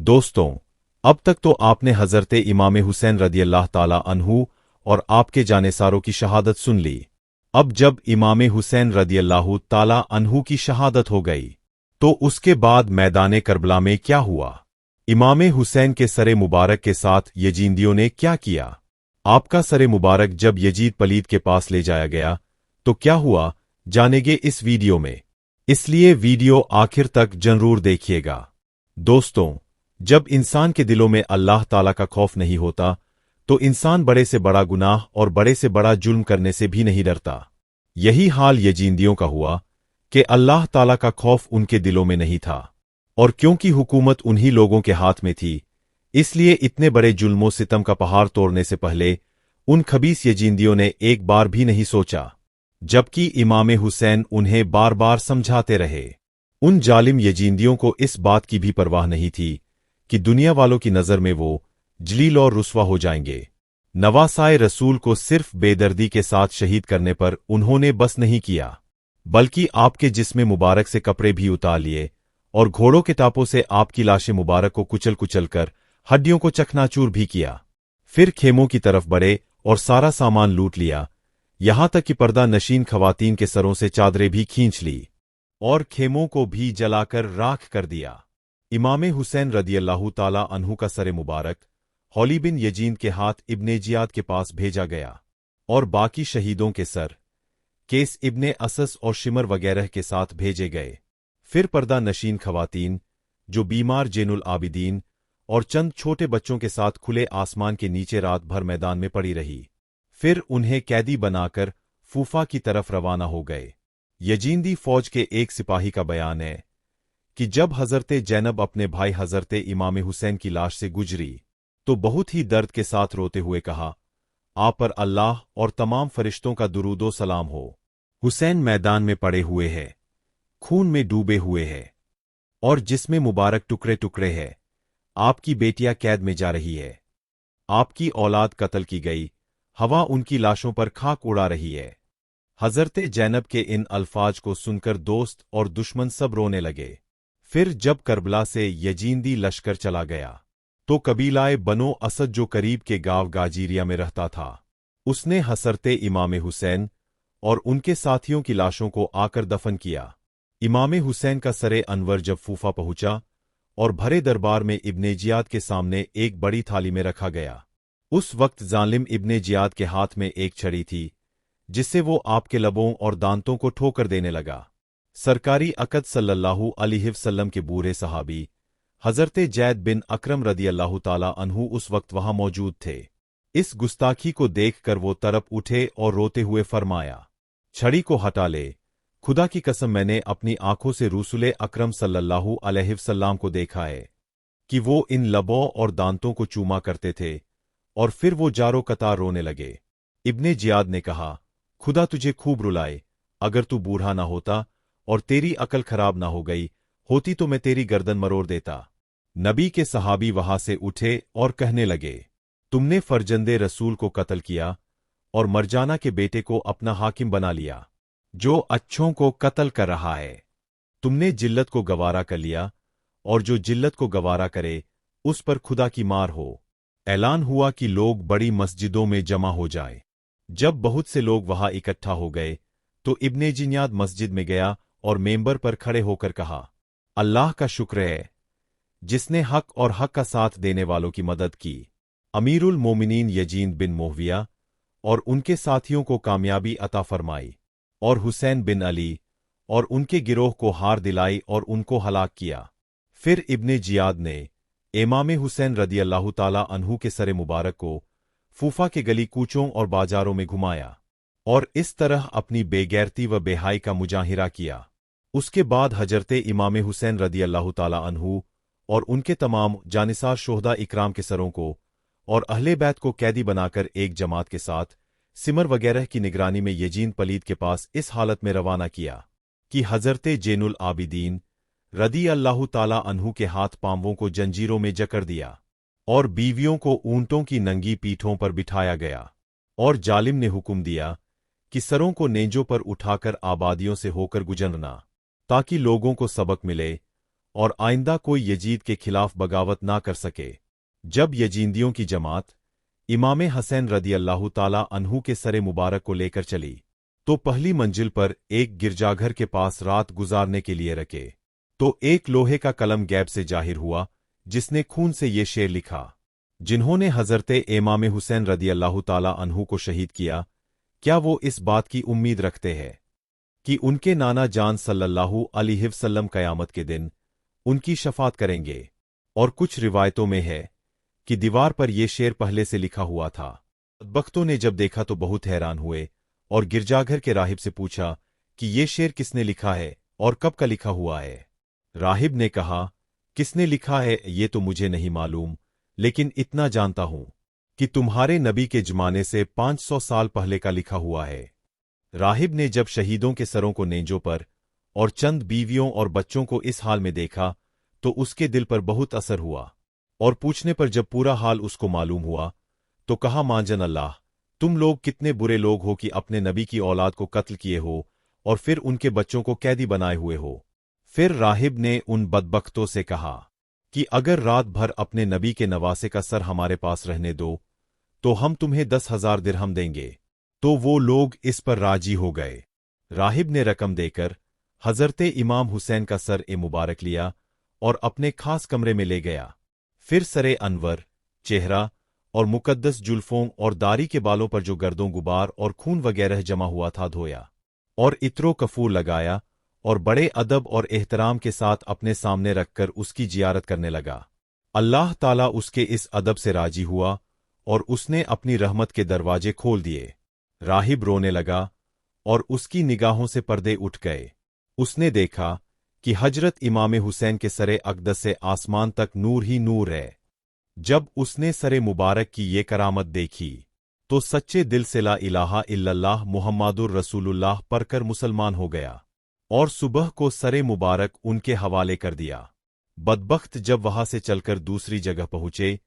दोस्तों, अब तक तो आपने हजरत इमाम हुसैन रदी अल्लाह ताला अन्हु और आपके जानेसारों की शहादत सुन ली। अब जब इमाम हुसैन रदी अल्लाह ताला अन्हु की शहादत हो गई, तो उसके बाद मैदान करबला में क्या हुआ? इमाम हुसैन के सरे मुबारक के साथ यजीदियों ने क्या किया? आपका सरे मुबारक जब यजीद पलीद के पास ले जाया गया तो क्या हुआ, जानेंगे इस वीडियो में। इसलिए वीडियो आखिर तक जरूर देखिएगा। दोस्तों, जब इंसान के दिलों में अल्लाह ताला का खौफ नहीं होता तो इंसान बड़े से बड़ा गुनाह और बड़े से बड़ा जुल्म करने से भी नहीं डरता। यही हाल यजीदियों का हुआ कि अल्लाह ताला का खौफ उनके दिलों में नहीं था, और क्योंकि हुकूमत उन्हीं लोगों के हाथ में थी, इसलिए इतने बड़े जुल्मों सितम का पहाड़ तोड़ने से पहले उन खबीस यजीदियों ने एक बार भी नहीं सोचा, जबकि इमाम हुसैन उन्हें बार बार समझाते रहे। उन जालिम यजीदियों को इस बात की भी परवाह नहीं थी कि दुनिया वालों की नजर में वो जलील और रुस्वा हो जाएंगे। नवासाए रसूल को सिर्फ बेदर्दी के साथ शहीद करने पर उन्होंने बस नहीं किया, बल्कि आपके जिस्म मुबारक से कपड़े भी उतार लिए और घोड़ों के टापों से आपकी लाश मुबारक को कुचल कुचल कर हड्डियों को चकनाचूर भी किया। फिर खेमों की तरफ बढ़े और सारा सामान लूट लिया, यहां तक कि पर्दा नशीन खवातीन के सरों से चादरें भी खींच ली और खेमों को भी जलाकर राख कर दिया। इमाम हुसैन रदी अल्लाह ताला अन्हु का सरे मुबारक हौली बिन यजीद के हाथ इब्ने जियाद के पास भेजा गया और बाकी शहीदों के सर केस इब्ने असस और शिमर वगैरह के साथ भेजे गए। फिर पर्दा नशीन खवातीन, जो बीमार जेनुल आबिदीन और चंद छोटे बच्चों के साथ खुले आसमान के नीचे रात भर मैदान में पड़ी रही, फिर उन्हें कैदी बनाकर फूफा की तरफ रवाना हो गए। यजीदी फौज के एक सिपाही का बयान है कि जब हजरत जैनब अपने भाई हजरत इमाम हुसैन की लाश से गुजरी तो बहुत ही दर्द के साथ रोते हुए कहा, आप पर अल्लाह और तमाम फरिश्तों का दुरूदो सलाम हो। हुसैन मैदान में पड़े हुए हैं, खून में डूबे हुए हैं और जिसमें मुबारक टुकड़े टुकड़े है। आपकी बेटियां कैद में जा रही है, आपकी औलाद कत्ल की गई, हवा उनकी लाशों पर खाक उड़ा रही है। हजरत जैनब के इन अल्फाज को सुनकर दोस्त और दुश्मन सब रोने लगे। फिर जब करबला से यजीदी लश्कर चला गया तो कबीलाए बनो असद, जो करीब के गांव गाजीरिया में रहता था, उसने हजरत इमाम हुसैन और उनके साथियों की लाशों को आकर दफन किया। इमाम हुसैन का सरे अनवर जब फूफा पहुंचा और भरे दरबार में इब्ने जियाद के सामने एक बड़ी थाली में रखा गया, उस वक्त जालिम इब्ने जियाद के हाथ में एक छड़ी थी जिससे वो आपके लबों और दांतों को ठोकर देने लगा। सरकारी अकद सल्लल्लाहु अलैहि वसल्लम के बूढ़े सहाबी हजरत जैद बिन अकरम रदी अल्लाह ताला अन्हु उस वक्त वहां मौजूद थे। इस गुस्ताखी को देखकर वो तड़प उठे और रोते हुए फरमाया, छड़ी को हटा ले, खुदा की कसम मैंने अपनी आंखों से रसूल अकरम सल्लल्लाहु अलैहि वसल्लम को देखा है कि वो इन लबों और दांतों को चूमा करते थे। और फिर वो जारो कतार रोने लगे। इब्ने जियाद ने कहा, खुदा तुझे खूब रुलाए, अगर तू बूढ़ा ना होता और तेरी अकल खराब ना हो गई होती तो मैं तेरी गर्दन मरोड़ देता। नबी के सहाबी वहां से उठे और कहने लगे, तुमने फरजंदे रसूल को कत्ल किया और मरजाना के बेटे को अपना हाकिम बना लिया, जो अच्छों को कत्ल कर रहा है। तुमने जिल्लत को गवारा कर लिया, और जो जिल्लत को गवारा करे उस पर खुदा की मार हो। ऐलान हुआ कि लोग बड़ी मस्जिदों में जमा हो जाए। जब बहुत से लोग वहां इकट्ठा हो गए तो इब्ने जियाद मस्जिद में गया और मेंबर पर खड़े होकर कहा, अल्लाह का शुक्र है जिसने हक और हक का साथ देने वालों की मदद की। अमीरुल मोमिनीन यजीद बिन मुआविया और उनके साथियों को कामयाबी अता फरमाई, और हुसैन बिन अली और उनके गिरोह को हार दिलाई और उनको हलाक किया। फिर इब्ने जियाद ने इमाम हुसैन रदी अल्लाह ताला अन्हु के सरे मुबारक को फूफा के गली कूचों और बाजारों में घुमाया और इस तरह अपनी बेगैरती व बेहाई का मुजाहिरा किया। उसके बाद हजरत इमाम हुसैन रदी अल्लाह ताला अन्हु और उनके तमाम जानिसार शोहदा इकराम के सरों को और अहले बैत को कैदी बनाकर एक जमात के साथ सिमर वगैरह की निगरानी में यजीद पलीद के पास इस हालत में रवाना किया कि हजरत जेनुल आबिदीन रदी अल्लाह ताला अन्हु के हाथ पांवों को जंजीरों में जकड़ दिया और बीवियों को ऊंटों की नंगी पीठों पर बिठाया गया, और जालिम ने हुक्म दिया कि सरों को नेंजों पर उठाकर आबादियों से होकर गुजरना, ताकि लोगों को सबक मिले और आइंदा कोई यजीद के खिलाफ बगावत ना कर सके। जब यजीदियों की जमात इमाम हसैन रदियल्लाहु ताला अन्हु के सरे मुबारक को लेकर चली, तो पहली मंजिल पर एक गिरजाघर के पास रात गुजारने के लिए रखे, तो एक लोहे का कलम गैब से जाहिर हुआ, जिसने खून से ये शेर लिखा, जिन्होंने हजरते इमाम हुसैन रदियल्लाहु ताला अन्हु को शहीद किया, क्या वो इस बात की उम्मीद रखते हैं कि उनके नाना जान सल्लल्लाहु अलैहि वसल्लम क़यामत के दिन उनकी शफात करेंगे। और कुछ रिवायतों में है कि दीवार पर यह शेर पहले से लिखा हुआ था। बख्तों ने जब देखा तो बहुत हैरान हुए और गिरजाघर के राहिब से पूछा कि ये शेर किसने लिखा है और कब का लिखा हुआ है। राहिब ने कहा, किसने लिखा है ये तो मुझे नहीं मालूम, लेकिन इतना जानता हूं कि तुम्हारे नबी के जमाने से 500 साल पहले का लिखा हुआ है। राहिब ने जब शहीदों के सरों को नेंजों पर और चंद बीवियों और बच्चों को इस हाल में देखा तो उसके दिल पर बहुत असर हुआ, और पूछने पर जब पूरा हाल उसको मालूम हुआ तो कहा, मांजन अल्लाह, तुम लोग कितने बुरे लोग हो कि अपने नबी की औलाद को कत्ल किए हो और फिर उनके बच्चों को कैदी बनाए हुए हो। फिर राहिब ने उन बदबख्तों से कहा कि अगर रात भर अपने नबी के नवासे का सर हमारे पास रहने दो तो हम तुम्हें 10,000 दिरहम देंगे। तो वो लोग इस पर राजी हो गए। राहिब ने रकम देकर हजरते इमाम हुसैन का सर ए मुबारक लिया और अपने खास कमरे में ले गया। फिर सरे अनवर, चेहरा और मुकद्दस जुल्फों और दाढ़ी के बालों पर जो गर्दों गुबार और खून वगैरह जमा हुआ था धोया और इत्रो कफूर लगाया और बड़े अदब और एहतराम के साथ अपने सामने रखकर उसकी जियारत करने लगा। अल्लाह ताला उसके इस अदब से राजी हुआ और उसने अपनी रहमत के दरवाजे खोल दिए। राहिब रोने लगा और उसकी निगाहों से पर्दे उठ गए। उसने देखा कि हजरत इमाम हुसैन के सरे अक़दस से आसमान तक नूर ही नूर है। जब उसने सरे मुबारक की ये करामत देखी तो सच्चे दिल से ला इलाहा इल्लल्लाह मुहम्मदुर रसूलुल्लाह पढ़कर मुसलमान हो गया और सुबह को सरे मुबारक उनके हवाले कर दिया। बदबख्त जब वहां से चलकर दूसरी जगह पहुंचे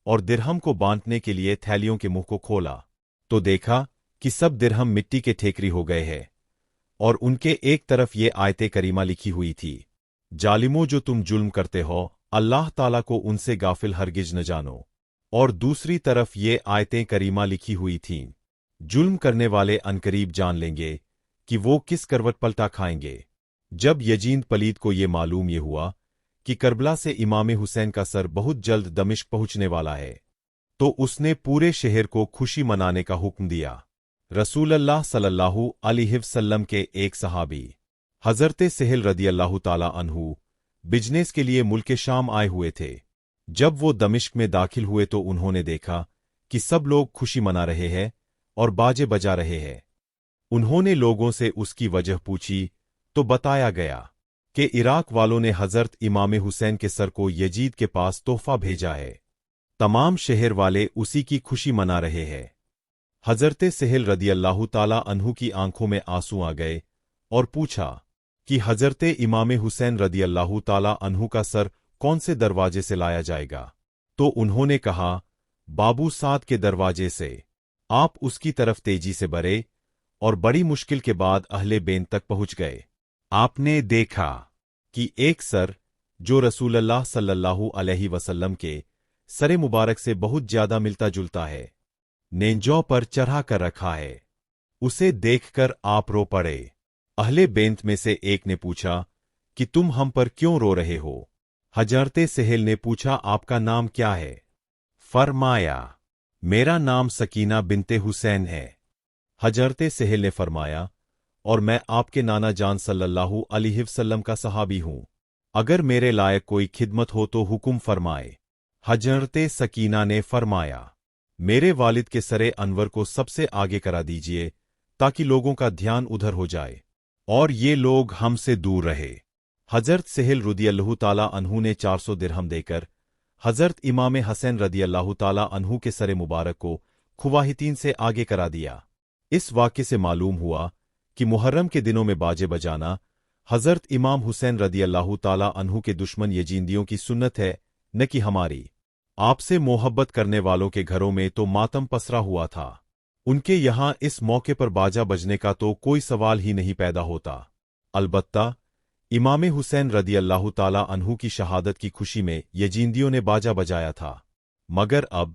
और दिरहम को बांटने के लिए थैलियों के मुंह को खोला तो देखा कि सब दिरहम मिट्टी के ठेकरी हो गए हैं और उनके एक तरफ ये आयते करीमा लिखी हुई थी, जालिमों जो तुम जुल्म करते हो, अल्लाह ताला को उनसे गाफिल हरगिज न जानो। और दूसरी तरफ ये आयतें करीमा लिखी हुई थीं, जुल्म करने वाले अनकरीब जान लेंगे कि वो किस करवट पलटा खाएंगे। जब यजीद पलीद को ये मालूम ये हुआ कि करबला से इमाम हुसैन का सर बहुत जल्द दमिश्क पहुंचने वाला है, तो उसने पूरे शहर को खुशी मनाने का हुक्म दिया। रसूलल्लाह सल्लल्लाहु अलैहि वसल्लम के एक सहाबी हजरते सहल रदियल्लाहु ताला अन्हु बिजनेस के लिए मुल्क शाम आए हुए थे। जब वो दमिश्क में दाखिल हुए तो उन्होंने देखा कि सब लोग खुशी मना रहे हैं और बाजे बजा रहे हैं। उन्होंने लोगों से उसकी वजह पूछी तो बताया गया कि इराक वालों ने हजरत इमाम हुसैन के सर को यजीद के पास तोहफा भेजा है। तमाम शहर वाले उसी की खुशी मना रहे हैं। हजरते सहल रदियल्लाहु ताला अन्हु की आंखों में आंसू आ गए और पूछा कि हजरते इमाम हुसैन रदियल्लाहु ताला अन्हु का सर कौन से दरवाजे से लाया जाएगा। तो उन्होंने कहा, बाबू साद के दरवाजे से। आप उसकी तरफ तेजी से बढ़े और बड़ी मुश्किल के बाद अहले बेन तक पहुंच गए। आपने देखा कि एक सर जो रसूलल्लाह सल्लल्लाहु अलैहि वसल्लम के सरे मुबारक से बहुत ज्यादा मिलता जुलता है, नेंजौ पर चढ़ा कर रखा है। उसे देखकर आप रो पड़े। अहले बेंत में से एक ने पूछा कि तुम हम पर क्यों रो रहे हो। हजरते सहल ने पूछा, आपका नाम क्या है? फरमाया, मेरा नाम सकीना बिनते हुसैन है। हजरते सहल ने फरमाया, और मैं आपके नाना जान सल्लल्लाहु अलैहि वसल्लम का सहाबी हूं। अगर मेरे लायक कोई खिदमत हो तो हुक्म फरमाए। हजरते सकीना ने फरमाया, मेरे वालिद के सरे अनवर को सबसे आगे करा दीजिए ताकि लोगों का ध्यान उधर हो जाए और ये लोग हमसे दूर रहे। हजरत सहल रदियल्लाहु ताला अन्हु ने 400 दिरहम देकर हजरत इमाम हसैन रदियल्लाहु ताला अन्हु के सरे मुबारक को खुवाहितीन से आगे करा दिया। इस वाक़े से मालूम हुआ कि मुहर्रम के दिनों में बाजे बजाना हजरत इमाम हुसैन रदियल्लाहु ताला अन्हु के दुश्मन यजीदियों की सुन्नत है, न कि हमारी। आपसे मोहब्बत करने वालों के घरों में तो मातम पसरा हुआ था। उनके यहां इस मौके पर बाजा बजने का तो कोई सवाल ही नहीं पैदा होता। अलबत्ता इमाम हुसैन रदियल्लाहु ताला अन्हु की शहादत की खुशी में यजीदियों ने बाजा बजाया था, मगर अब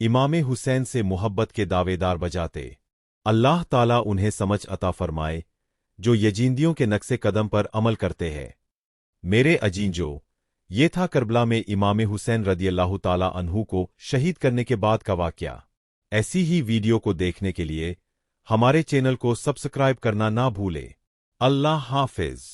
इमाम हुसैन से मुहब्बत के दावेदार बजाते। अल्लाह ताला उन्हें समझ अता फरमाए जो यजीदियों के नक्शे कदम पर अमल करते हैं। मेरे अजीजों, ये था करबला में इमाम हुसैन रदियल्लाहु ताला अन्हु को शहीद करने के बाद का वाकया। ऐसी ही वीडियो को देखने के लिए हमारे चैनल को सब्सक्राइब करना ना भूलें। अल्लाह हाफिज।